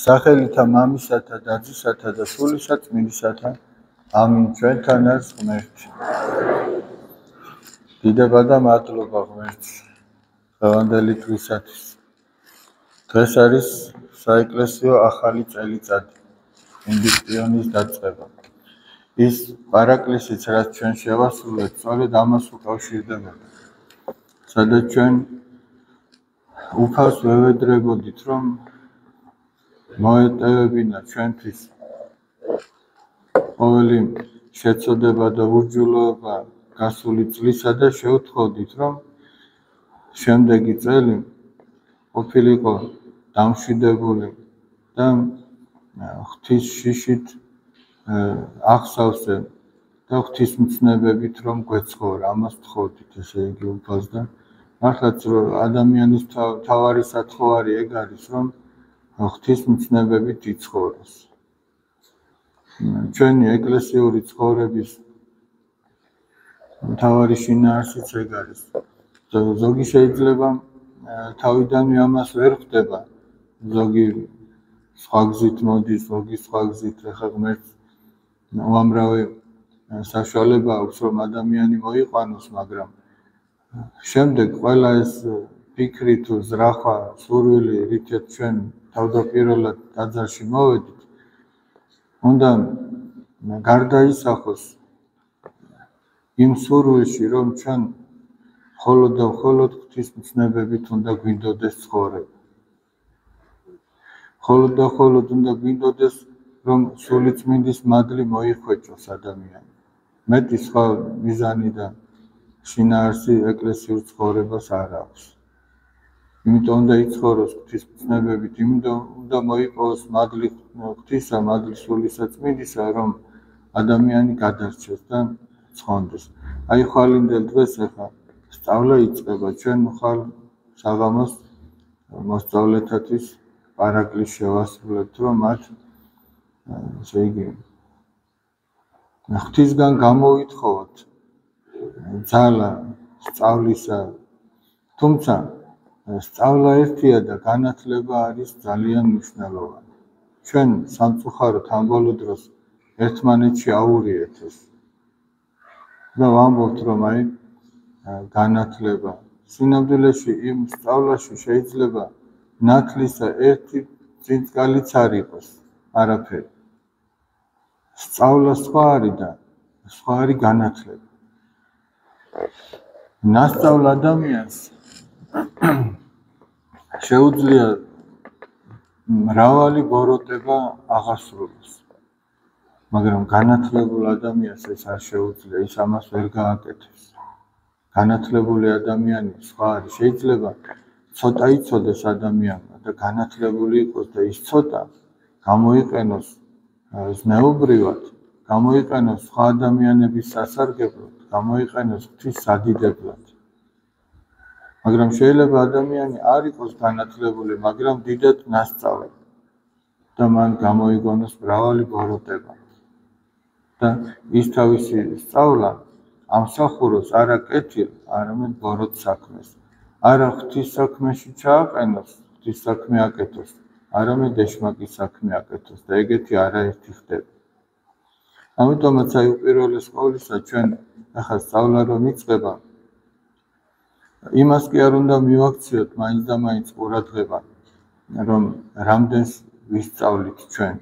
სახელითა მამისათა და ძისათა და სულისა წმინდისათა. ამინ. ჩვენთან არის ღმერთი. დიდება და მადლობა ღმერთს დღევანდელი დღისათვის. დღეს არის საეკლესიო ახალი წელიწადი, ინდიქტიონის დაწყება. ის პარაკლისიც, რაც ჩვენ შევასრულეთ, სწორედ ამას უკავშირდებოდა. სადაც ჩვენ უფალს ვევედრებოდით, რომ მოეტევებინა ჩვენთვის ყოველი შეცოდება და ურჯულობა გასული წლისა და შევთხოვდით, რომ შემდეგი წელი ყოფილიყო დამშვიდებული და ღვთის შიშით აღსავსე და ღვთისმცნებებით რომ გვეცხოვრა. ამას ვთხოვდით, ესე იგი უფალს და მართლაც ადამიანის მთავარი სათხოვარი ეგ არის, რომ ღვთისმცნებებით იცხოვროს. ჩვენი ეკლესიური ცხოვრების მთავარი შინაარსიც ეგ არის. ზოგი შეიძლება თავიდანვე ამას ვერ ხვდება, ზოგი სხვა გზით მოდის, ზოგი სხვა გზით. ეხლა ღმერთს უამრავი საშუალება აქვს, რომ ადამიანი მოიყვანოს, მაგრამ შემდეგ ყველა ეს ფიქრი თუ ზრახვა, სურვილი, რითაც ჩვენ თავდაპირველად ტაძარში მოვედით, უნდა გარდაისახოს იმ სურვილში, რომ ჩვენ მხოლოდ და მხოლოდ ღვთისმცნებებით უნდა გვინდოდეს ცხოვრება. მხოლოდ და მხოლოდ უნდა გვინდოდეს, რომ სულიწმინდის მადლი მოიხვეჭოს ადამიანი. მეტი სხვა მიზანი და შინაარსი ეკლესიურ ცხოვრებას არ აქვს. იმიტომ უნდა იცხოვროს ღვთისმცნებებით, უნდა მოიპოვოს მადლი ღვთისა, მადლი სულისა წმინდისა, რომ ადამიანი გადარჩეს და ცხონდეს. აი ხვალინდელ დღეს ახლა სწავლა იწყება. ჩვენ ხვალ საღამოს მოსწავლეთათვის პარაკლისს შევასრულებთ, რომ მათ ესე იგი ღვთისგან გამოვითხოვოთ ძალა სწავლისა. თუმცა სწავლა ერთია და განათლება არის ძალიან მნიშვნელოვანი. ჩვენ სამწუხაროდ ამ ბოლო დროს ერთმანეთში აურიეთ ეს და ვამბობთ, რომ აი განათლება. სინამდვილეში იმ სწავლაში შეიძლება ნათლისა ერთი წინწკალიც არ იყოს, არაფერი. სწავლა სხვა არის და სხვა არის განათლება. ნასწავლ ადამიანს შეუძლია მრავალი ბოროტება აღასრულოს, მაგრამ განათლებულ ადამიანს ეს არ შეუძლია, ის ამას ვერ გააკეთებს. განათლებული ადამიანი სხვა არის. შეიძლება ცოტა იცოდეს ადამიანმა და განათლებული იყოს და ის ცოტა გამოიყენოს ზნეობრივად, გამოიყენოს სხვა ადამიანების სასარგებლოდ, გამოიყენოს ღვთის სადიდებლად. მაგრამ შეიძლება ადამიანი არ იყოს განათლებული, მაგრამ დიდად ნასწავლი და მან გამოიგონოს მრავალი ბოროტება. და ის თავისი სწავლა ამსახუროს არა კეთილ, არამედ ბოროტ საქმეს. არა ღვთის საქმეში ჩააყენოს, ღვთის საქმე აკეთოს, არამედ ეშმაკის საქმე აკეთოს და ეგეთი არაერთი ხდება. ამიტომაც აი უპირველეს ყოვლისა ჩვენ ახლა სწავლა რომ იწყება, იმას კი არ უნდა მივაქციოთ მაინც და მაინც ყურადღება, რომ რამდენს ვისწავლით ჩვენ,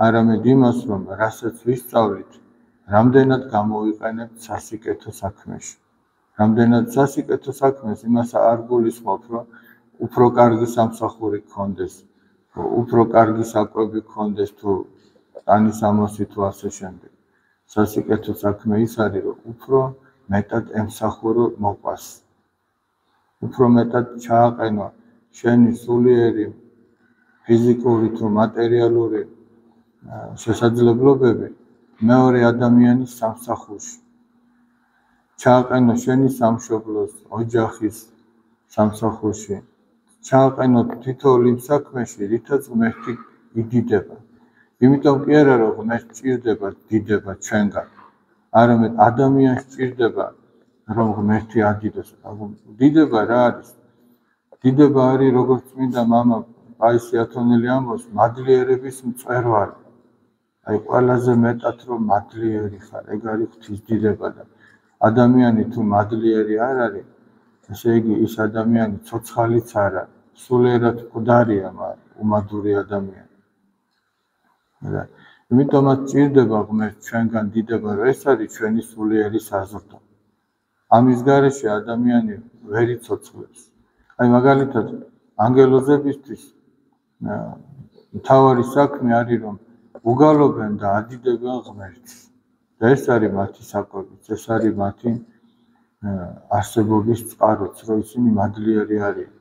არამედ იმას, რომ რასაც ვისწავლით, რამდენად გამოვიყენებთ სასიკეთო საქმეში. რამდენად სასიკეთო საქმეს იმას არ გულისხმობ, რომ უფრო კარგი სამსახური გქონდეს, უფრო კარგი საკვები გქონდეს თუ ტანის ამოსი თუ ასე შემდეგ. სასიკეთო საქმე ის არის, რომ უფრო მეტად ემსახურო მოყვას. უფრო მეტად ჩააყენო შენი სულიერი, ფიზიკური თუ მატერიალური შესაძლებლობები მეორე ადამიანის სამსახურში. ჩააყენო შენი სამშობლოს, ოჯახის სამსახურში. ჩააყენო თითოეულ იმ საქმეში, რითაც ღმერთი იდიდება. იმიტომ კი არა, რომ ღმერთი ჭირდება დიდება ჩვენგან, არამედ ადამიანს ჭირდება, რომ ღმერთი ადიდოს. დიდება რა არის? დიდება არის, როგორც წმინდა მამა პაისი ათონელი ამბობს მადლიერების მწვერვალი. აი ყველაზე მეტად რომ მადლიერი ხარ, ეგ არის ღვთისდიდება და ადამიანი თუ მადლიერი არ არის, ესე იგი ის ადამიანი ცოცხალიც არ არის, სულიერად მკვდარია, მაგრამ უმადური ადამიანი. და იმიტომაც ჭირდება ღმერთს ჩვენგან დიდება, რომ ეს არის ჩვენი სულიერი საზრდო. ამის გარეშე ადამიანი ვერ იცოცხლებს. აი მაგალითად ანგელოზებისთვის მთავარი საქმე არის რომ უგალობენ და ადიდებენ ღმერთს. და ეს არის მათი საკვებიც, ეს არის მათი არსებობის წყაროც, რომ ისინი მადლიერი არიან.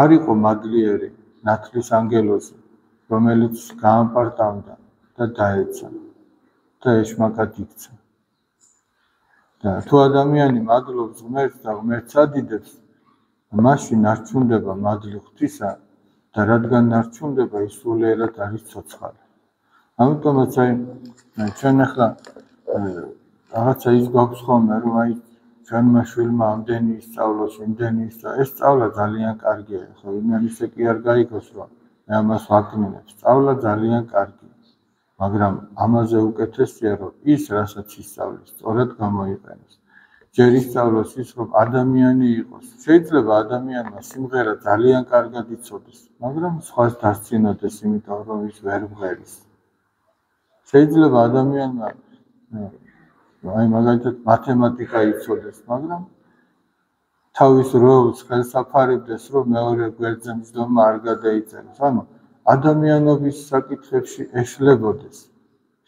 არ იყო მადლიერი ნათლის ანგელოზი, რომელიც გაამპარტავდა და დაეცა და ეშმაკად იქცა. და თუ ადამიანი მადლობს ღმერთს და ღმერთს ადიდებს, მაშინ არ ჩუნდება მადლი ღვთისა და რადგან არ ჩუნდება, ის სულიერად არის ცოცხალი. ამიტომაც აი ჩვენ ახლა რაღაცა ის გვაქვს ხოლმე, რომ აი ჩვენმა შვილმა ამდენი ისწავლოს, იმდენი ისწავლოს, ეს სწავლა ძალიან კარგია, ხო, იმან ისე კი არ გაიგოს, რომ მე ამას ვაკნინებ. სწავლა ძალიან კარგია, მაგრამ ამაზე უკეთესია, რომ ის, რასაც ისწავლის, სწორად გამოიყენოს. ჯერ ისწავლოს ის, რომ ადამიანი იყოს. შეიძლება ადამიანმა სიმღერა ძალიან კარგად იცოდეს, მაგრამ სხვას დასცინოდეს, იმიტომ რომ ის ვერ მღერის. შეიძლება ადამიანმა აი მაგალითად მათემატიკა იცოდეს, მაგრამ თავის როლს ხელსაფარებდეს, რომ მეორე გვერდზე მისდომა არ გადაიწეროს. ანუ ადამიანობის საკითხებში ეშლებოდეს.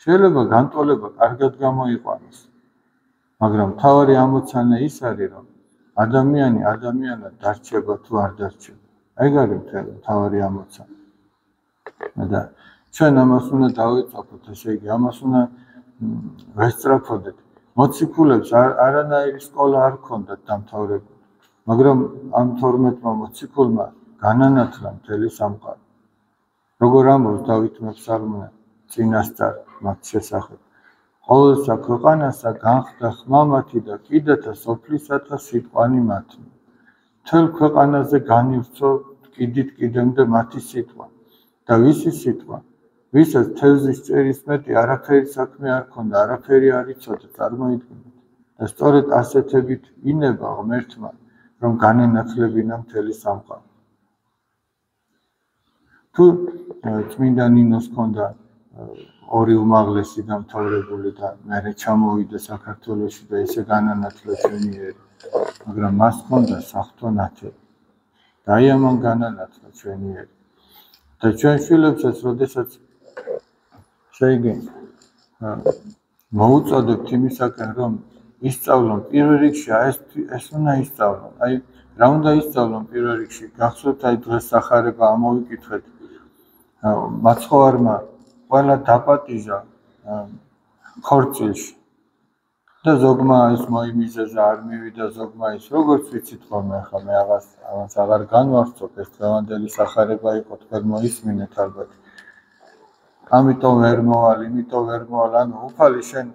შეიძლება განტოლება კარგად გამოიყვანოს, მაგრამ მთავარი ამოცანა ის არის, რომ ადამიანი ადამიანად დარჩება თუ არ დარჩება. ეგ არის მთავარი ამოცანა. და ჩვენ ამას უნდა დავეწაფოთ, ესე იგი, ამას უნდა ვესწრაფოდეთ. მოციქულებს არანაირი სკოლა არ ჰქონდათ დამთავრებული, მაგრამ ამ 12-მა მოციქულმა განანათლა მთელი სამყარო. როგორ ამბობს დავით მეფსალმუნე წინასწარ მათ შესახებ. ყოველსა ქვეყანასა განხდა ხმამათი და კიდეთა სოფლისათა სიტყვანი მათი. მთელ ქვეყანაზე განივრცო კიდით კიდემდე მათი სიტყვა. და ვისი სიტყვა? ვისაც თევზის წერის მეტი არაფერი საქმე არ ჰქონდა, არაფერი არ იცოდა, წარმოიდგინეთ. და სწორედ ასეთებით ინება ღმერთმა, რომ განენათლებინა მთელი სამყარო. თუ წმინდა ნინოს ჰქონდა ორი უმაღლესი დამთავრებული და მერე ჩამოვიდა საქართველოში და ესე განანათლა ჩვენიერი, მაგრამ მას ჰქონდა საღვთო ნათელი. და აი ამან განანათლა ჩვენიერი. და ჩვენ შვილებსაც, როდესაც შეიძლება მოუწოდებთ იმისაკენ, რომ ისწავლონ პირველ რიგში, ეს უნდა ისწავლონ. აი რა უნდა ისწავლონ პირველ რიგში? გახსოვთ, აი დღეს სახარება ამოვიკითხეთ. მაცხოვარმა ყველა დაპატიჟა ხორცილში. და ზოგმა ის მოიმიზეზა, არ მივიდა, ზოგმა ის, როგორც ვიცით ხოლმე, ახლა მე ამას აღარ განვავრცობ, ეს დღევანდელი სახარება იყო, თქვენ მოისმინეთ ალბათ. ამიტომ ვერ მოვალ, იმიტომ ვერ მოვალ, ანუ უფალი შენ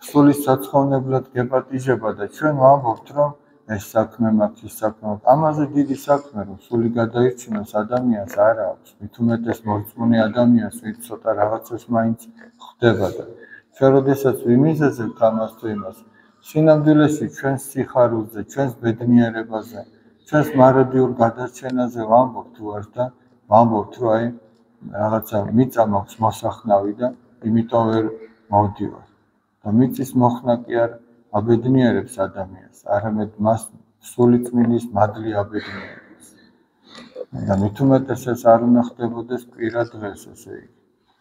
სულის საცხოვნებლად გეპატიჟება და ჩვენ ვამბობთ, რომ ეს საქმე მაქვს, ის საქმე მაქვს. ამაზე დიდი საქმე, რომ სული გადაირჩინოს ადამიანს არ აქვს. მით უმეტეს მორწმუნე ადამიანს, ვინც ცოტა რაღაცას მაინც ხვდება და ჩვენ როდესაც ვიმიზეზებთ ამას თუ იმას, სინამდვილეში ჩვენს სიხარულზე, ჩვენს ბედნიერებაზე, ჩვენს მარადიულ გადარჩენაზე ვამბობთ თუ არ და ვამბობთ, რომ აი რაღაცა მიწა მაქვს მოსახნავი და იმიტომ ვერ მოვდივარ. და მიწის მოხსნა კი არ აბედნიერებს ადამიანს, არამედ მას სული წმინდის მადლი აბედნიერებს. და მით უმეტეს ეს არ უნდა ხდებოდეს კვირა დღეს, ესე იგი.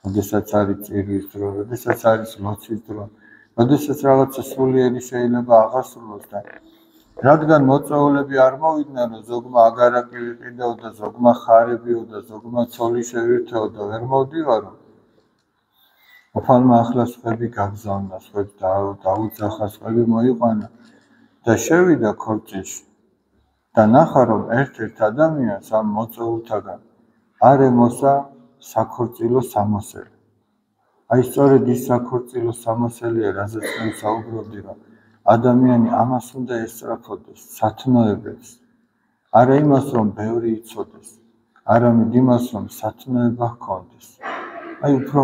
როდესაც არის წირვის დრო, როდესაც არის ლოცვის დრო, როდესაც რაღაცა სულიერი შეიძლება აღასრულოს და რადგან მოწვეულები არ მოვიდნენ, რომ ზოგმა აგარაკი ვიყიდეო და ზოგმა ხარებიო და ზოგმა ცოლი შევირთეო და ვერ მოვდივარო. უფალმა ახლა სხვები გაგზავნა, სხვებს დაუძახა, სხვები მოიყვანა და შევიდა ქორწილში და ნახა, რომ ერთ-ერთ ადამიანს ამ მოწვეულთაგან არ ემოსა საქორწილო სამოსელი. აი სწორედ ის საქორწილო სამოსელია, რაზეც მე საუბრობდი, რომ ადამიანი ამას უნდა ესწრაფოდეს, სათნოებებს. არა იმას, რომ ბევრი იცოდეს, არამედ იმას, რომ სათნოება ჰქონდეს. აი უფრო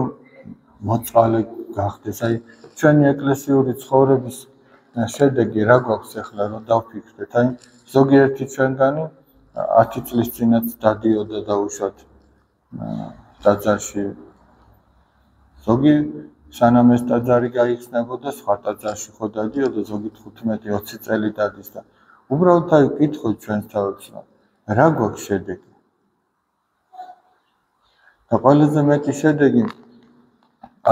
მოწყალე გახდეს. აი ჩვენი ეკლესიური ცხოვრების შედეგი რა გვაქვს ახლა რომ დავფიქრდეთ. აი ზოგიერთი ჩვენგანი 10 წლის წინაც დადიოდა დაუშვათ ტაძარში. ზოგი სანამ ეს ტაძარი გაიხსნებოდა, სხვა ტაძარში ხო დადიოდა, ზოგი 15-20 წელი დადის და უბრალოდ აი ვკითხოთ ჩვენს თავს, რა გვაქვს შედეგი. და ყველაზე მეტი შედეგი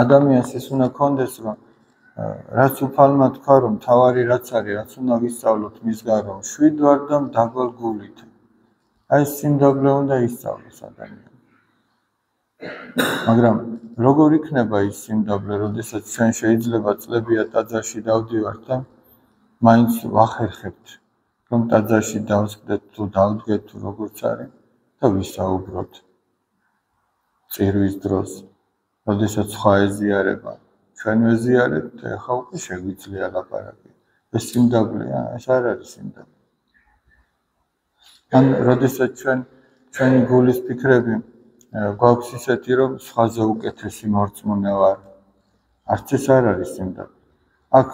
ადამიანს ის უნდა ქონდეს, რომ რაც უფალმა თქვა, რომ თავარი რაც არის, რაც უნდა ვისწავლოთ მისგან, რომ შვიდ ვარ და დაბალ გულით. აი სიმდაბლე უნდა ისწავლოს ადამიანს. მაგრამ როგორ იქნება ის სიმდაბლე, როდესაც ჩვენ შეიძლება წლებია ტაძარში დავდივართ და მაინც ვახერხებთ, რომ ტაძარში დავსხდეთ თუ დავდგეთ თუ როგორც არის და ვისაუბროთ წირვის დროს, როდესაც სხვა ეზიარება, ჩვენ ვეზიარებთ, ახლა უკვე შეგვიძლია ლაპარაკი. ეს სიმდაბლეა, ეს არ არის სიმდაბლე. ან როდესაც ჩვენი გულის ფიქრები გვაქვს ისეთი, რომ სხვაზე უკეთესი მორწმუნე ვარ. არც ეს არ არის სიმდაბლე. აქ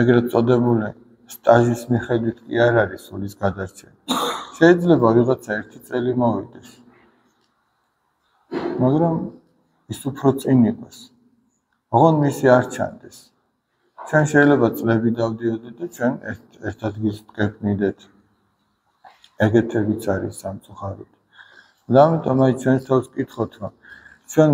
ეგრეთ წოდებული სტაჟის მიხედვით კი არ არის სულის გადარჩენა. შეიძლება ვიღაცა 1 წელი მოვიდეს. მაგრამ ის უფრო წინ იყოს. ოღონდ მისი არ ჩანდეს. ჩვენ შეიძლება წლები დავდიოდეთ და ჩვენ ერთ ადგილს ვკეპნიდეთ. ეგეთებიც არის სამწუხაროდ. და ამიტომ აი ჩვენს თავს ვკითხოთ, რომ ჩვენ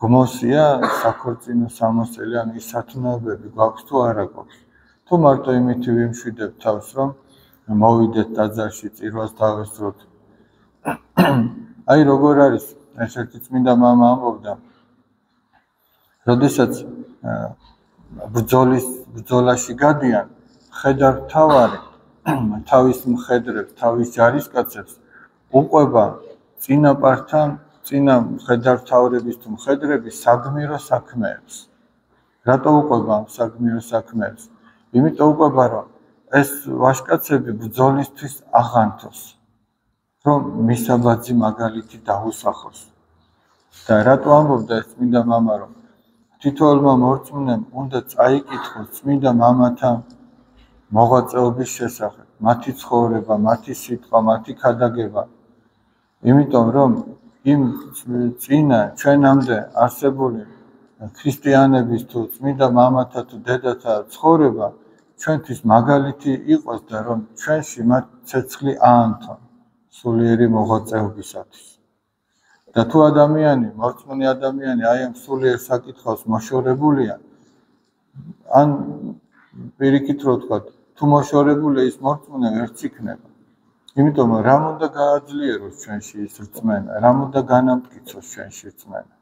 გმოსია საქორწინო სამოსელი, ან ის სათნოებები გვაქვს თუ არა გვაქვს. თუ მარტო იმით ვიმშვიდებთ თავს, რომ მოვიდეთ ტაძარში წირვას დავესწროთ. აი როგორ არის, ერთ-ერთი წმინდა მამა ამბობდა, როდესაც ბრძოლაში გადიან, მხედარ მთავარი თავის მხედრებს, თავის ჯარისკაცებს უყვება წინაპართან, წინა მხედარ მთავრების თუ მხედრების საგმირო საქმეებს. რატო უყვება ამ საგმირო საქმეებს? იმიტომ უყვება, რომ ეს ვაჟკაცები ბრძოლისთვის აღანთოს, რომ მისაბაძი მაგალითი დაუსახოს. და რატო ამბობდა ეს წმინდა მამა, რომ თითოეულმა მორწმუნემ უნდა წაიკითხოს წმინდა მამათა მოღვაწეობის შესახებ, მათი ცხოვრება, მათი სიტყვა, მათი ქადაგება. იმიტომ რომ იმ წინა ჩვენამდე არსებული ქრისტიანების თუ წმინდა მამათა თუ დედათა ცხოვრება ჩვენთვის მაგალითი იყოს და რომ ჩვენში მათ ცეცხლი აანთონ სულიერი მოღვაწეობისათვის. და თუ ადამიანი, მორწმუნე ადამიანი აი ამ სულიერ საკითხავს მოშორებულია, ან პირიქით რო ვთქვათ, თუ მოშორებულია ის მორწმუნე ვერც იქნება. იმიტომ რომ რამ უნდა გააძლიეროს ჩვენში ის რწმენა, რამ უნდა განამტკიცოს ჩვენში რწმენა.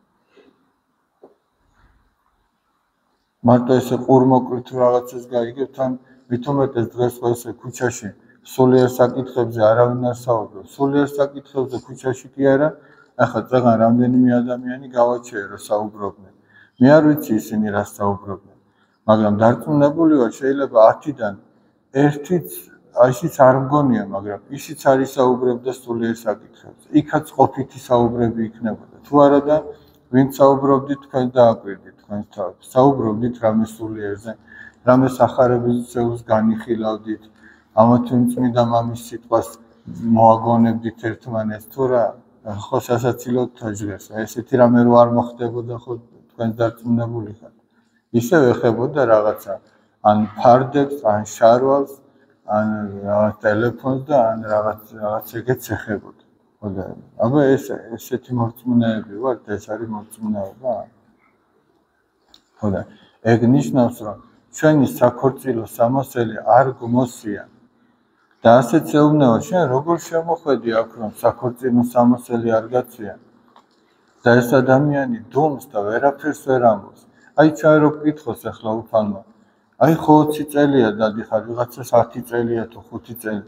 მარტო ესე ყურმოკლით რაღაცას გაიგებთ, ან მით უმეტეს დღეს ესე ქუჩაში სულიერ საკითხებზე არავინ არ საუბრობს. სულიერ საკითხებზე ქუჩაში კი არა, ახლა წაღან რამდენიმე ადამიანი გავაჩერე რომ საუბრობდნენ. მე არ ვიცი ისინი რა საუბრობდნენ, მაგრამ დარწმუნებული ვარ, შეიძლება 10-დან ერთიც ისიც არ მგონია, მაგრამ ისიც არ ისაუბრებდა სულიერ საკითხებზე. იქაც ყოფითი საუბრები იქნებოდა. თუ არა და ვინც საუბრობდით, თქვენ დააკვირდით თქვენს თავს. საუბრობდით რამე სულიერზე, რამე სახარების ძეულს განიხილავდით, ამა თუ წმინდა მამის სიტყვას მოაგონებდით ერთმანეთს თუ რა. ხო სასაცილოდ თაჟღერს. ესეთი რამე რო არ მოხდებოდა, ხო თქვენ დარწმუნებული ხართ. ისევ ეხებოდა რაღაცა, ან ფარდებს, ან შარვალს, ან რაღაც ტელეფონს და ან რაღაც ეგეც ეხებოდა. ხო და აბა ესეთი მორწმუნეები ვართ, ეს არის მორწმუნეობა. ხო და ეგ ნიშნავს, რომ ჩვენი საქორწილო სამოსელი არ გმოსია. და ასეც ეუბნება, შენ როგორ შემოხვედი აქ, რომ საქორწინო სამოსელი არ გაცია? და ეს ადამიანი დუმს და ვერაფერს ვერ ამბობს. აი ჩვენ რო გკითხოს ახლა უფალმა, აი ხო 20 წელია დადიხარ, ვიღაცას 10 წელია თუ 5 წელი.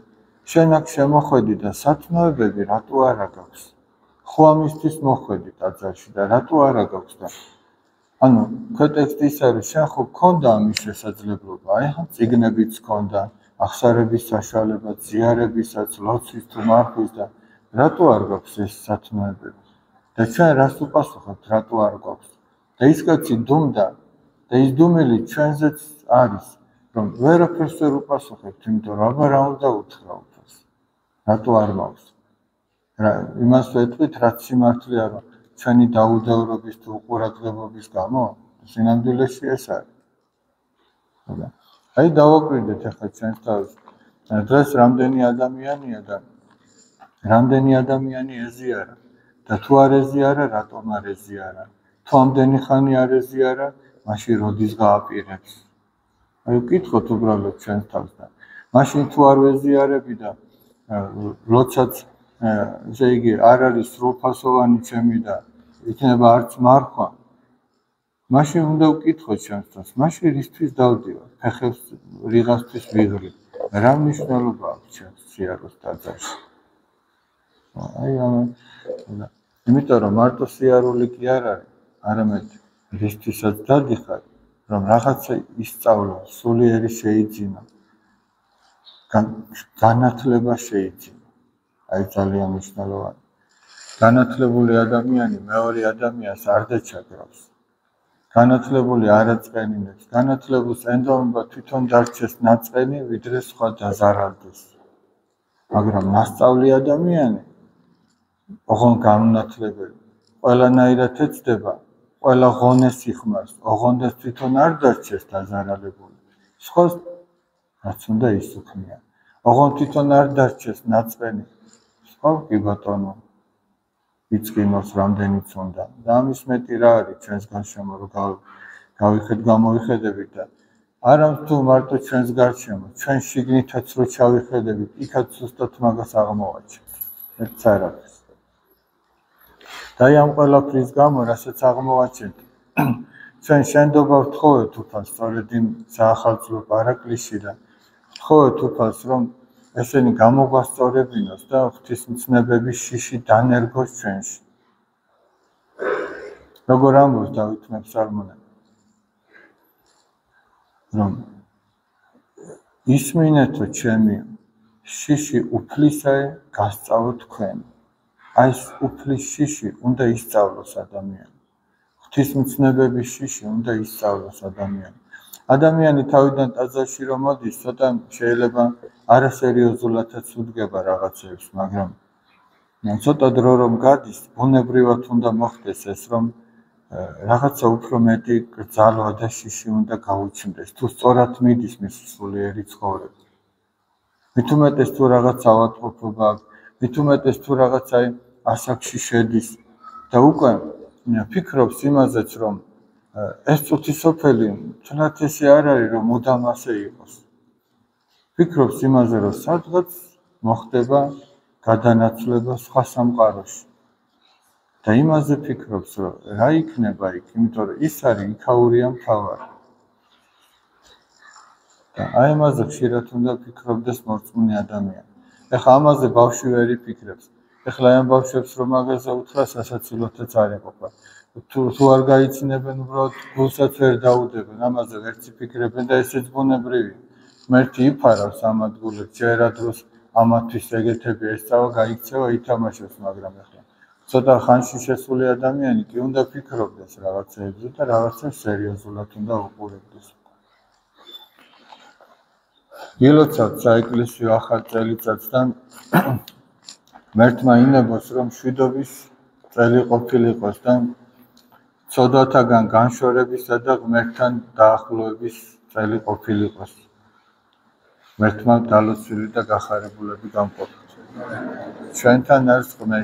შენ აქ შემოხვედი და სათნოებები რატო არა გაქვს? ხო ამისთვის მოხვედი ტაძარში და რატო არა გაქვს და ანუ კონტექსტი ის არის, შენ ხო გქონდა ამის შესაძლებლობა, აი ხა წიგნებიც გქონდა, ახსარების საშუალება, ზიარებისაც, ლოცვის თუ მარხვის და რატო არ გვაქვს ეს სათნოებები და ჩვენ რას უპასუხებთ რატო არ გვაქვს და ის კაცი დუმდა და ის დუმილი ჩვენზეც არის რომ ვერაფერს ვერ უპასუხებთ იმიტომ რომ აბა რა უნდა უთხრა უფალს რატო არ მაქვს იმას ვეთქვით რაც სიმართლეა რომ ჩვენი დაუდევრობის თუ უყურადღებობის გამო სინამდვილეში ეს არის აი დავაკვირდეთ ახლა ჩვენს თავს დღეს რამდენი ადამიანია და რამდენი ადამიანი ეზიარა და თუ არ ეზიარა რატომ არ ეზიარა თუ ამდენი ხანი არ ეზიარა მაშინ როდის გააპირებს აი ვკითხოთ უბრალოდ ჩვენს თავს და მაშინ თუ არ ვეზიარები და როდესაც ესე იგი არ არის სრულფასოვანი ჩემი და იქნება არც მარხვა მაშინ უნდა ვკითხოთ ჩვენს თავს მაშინ რისთვის დავდივარ ფეხებს რიღასთვის ვიღრი რა მნიშვნელობა აქვს ჩვენს სიაროს დაძაბში აი იმიტომ რომ მარტო სიარული კი არ არის არამედ რისთვისაც დადიხარ რომ რაღაცა ისწავლო სულიერი შეიძინა განათლება შეიძინა აი ძალიან მნიშვნელოვანი განათლებული ადამიანი მეორე ადამიანს არ დაჩაგრავს განათლებული არ აწყენინებს განათლებულს ენდომება თვითონ დარჩეს ნაწყენი ვიდრე სხვა დაზარალდეს მაგრამ მასწავლი ადამიანი ოღონ განათლებელი ყველანაირად ეცდება ყველა ღონეს იხმარს ოღონდეს თვითონ არ დარჩეს დაზარალებული სხვას რაც უნდა ისუქნია ოღონ თვითონ არ დარჩეს ნაწყენი სხვა კი ბატონო იწკინოს რამდენიც უნდა და ამის მეტი რა არის ჩვენს გარშემო რომ გამოვიხედებით და არა თუ მარტო ჩვენს გარშემო ჩვენ შიგნითაც რო ჩავიხედებით იქაც ზუსტად მაგას აღმოვაჩენთ ერთ არაფერს და ამ ყველაფრის გამო რასაც აღმოვაჩენთ ჩვენ შენდობა ვთხოვეთ უფალს სწორედ იმ საახალწლო პარაკლისიდან ვთხოვეთ უფალს რომ ესენი გამოგვასწორებინოს და ღვთისმცნებების შიში დანერგოს ჩვენში როგორ ამბობს დავით მეფსალმონელი რომ ისმინეთო ჩემი შიში უფლისაე გასწავლო თქვენ აი ეს უფლის შიში უნდა ისწავლოს ადამიანი ღვთისმცნებების შიში უნდა ისწავლოს ადამიანი ადამიანი თავიდან ტაძარში რომ მოდის ცოტა შეიძლება არასერიოზულადაც უდგება რაღაცებს მაგრამ ცოტა დრო რომ გადის ბუნებრივად უნდა მოხდეს ეს რომ რაღაცა უფრო მეტი კრძალვა და შიში უნდა გაუჩნდეს თუ სწორად მიდის მის სულიერი ცხოვრება მით უმეტეს თუ რაღაც ავადმყოფობა მით უმეტეს თუ რაღაცა ასაკში შედის და უკვე ფიქრობს იმაზეც რომ ეს წუთი სოფელი თუნდაც ესე არ არის რომ მუდამ ასე იყოს ფიქრობს იმაზე რომ სადღაც მოხდება გადანაცვლება სხვა სამყაროში და იმაზე ფიქრობს რომ რა იქნება იქ იმიტომ რომ ის არის იქაურია მთავარი და აი ამაზე ხშირად უნდა ფიქრობდეს მორწმუნე ადამიანი ეხლა ამაზე ბავშვი ვერ იფიქრებს ეხლა ამ ბავშვებს რომ მაგაზე უთხრა სასაცილოთაც არ ეყოფა თუ არ გაიცინებენ უბრალოდ გულსაც ვერ დაუდებენ ამაზე ვერც იფიქრებენ და ესეც ბუნებრივია მერტი იფარავს ამ ადგილებს ჯერა დროს ამათვის ეგეთები ესწავა გაიქცევა ითამაშოს მაგრამ ეხლა ცოტა ხანში შესული ადამიანი კი უნდა ფიქრობდეს რაღაცეებზე და რაღაცებს სერიოზულად უნდა უყურებდეს ილოცავთ საეკლესიო ახალ წელიწადს მერთმა ინებოს რომ შვიდობის წელი ყოფილიყოს და ცოდვათაგან განშორებისა და ღმერთთან დაახლოების წელი ყოფილიყოს მერთმა დალოცვილი და გახარებულები გამყოფით ჩვენთან არის ღმერთი